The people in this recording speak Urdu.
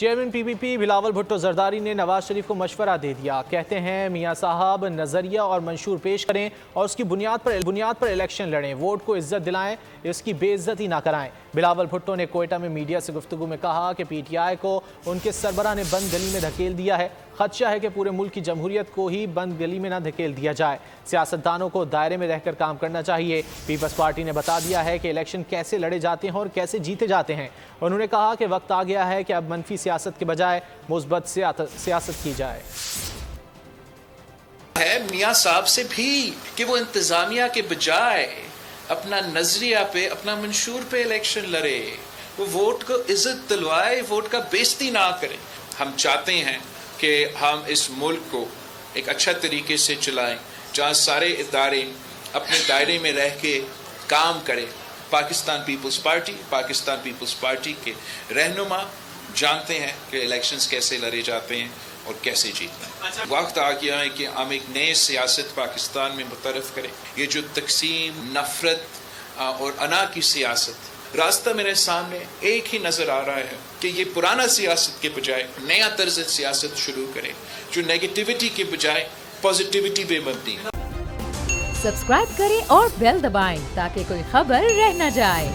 چیئرمین پی پی پی بلاول بھٹو زرداری نے نواز شریف کو مشورہ دے دیا. کہتے ہیں میاں صاحب نظریہ اور منشور پیش کریں اور اس کی بنیاد پر الیکشن لڑیں, ووٹ کو عزت دلائیں, اس کی بے عزتی نہ کرائیں. بلاول بھٹو نے کوئٹہ میں میڈیا سے گفتگو میں کہا کہ پی ٹی آئی کو ان کے سربراہ نے بند گلی میں دھکیل دیا ہے. خدشہ ہے کہ پورے ملک کی جمہوریت کو ہی بند گلی میں نہ دھکیل دیا جائے. سیاستدانوں کو دائرے میں رہ کر کام کرنا چاہیے. پیپلز پارٹی نے بتا دیا ہے کہ الیکشن کیسے لڑے جاتے ہیں اور کیسے جیتے جاتے ہیں. انہوں نے کہا کہ وقت آ گیا ہے کہ اب منفی سیاست کے بجائے مثبت سیاست کی جائے. ہے میاں صاحب سے بھی کہ وہ انتظامیہ کے بجائے اپنا نظریہ پہ, اپنا منشور پہ الیکشن لڑے, وہ ووٹ کو عزت دلوائے, ووٹ کا بےزتی نہ کرے. ہم چاہتے ہیں کہ ہم اس ملک کو ایک اچھا طریقے سے چلائیں جہاں سارے ادارے اپنے دائرے میں رہ کے کام کریں. پاکستان پیپلز پارٹی کے رہنما جانتے ہیں کہ الیکشنز کیسے لڑے جاتے ہیں اور کیسے جیتنا ہے. وقت آ گیا ہے کہ ہم ایک نئے سیاست پاکستان میں متعارف کریں. یہ جو تقسیم, نفرت اور انا کی سیاست, راستہ میرے سامنے ایک ہی نظر آ رہا ہے کہ یہ پرانا سیاست کے بجائے نیا طرز سیاست شروع کرے جو نیگیٹیوٹی کے بجائے پازیٹیوٹی پہ مبنی ہے. سبسکرائب کریں اور بیل دبائیں تاکہ کوئی خبر رہ نہ جائے.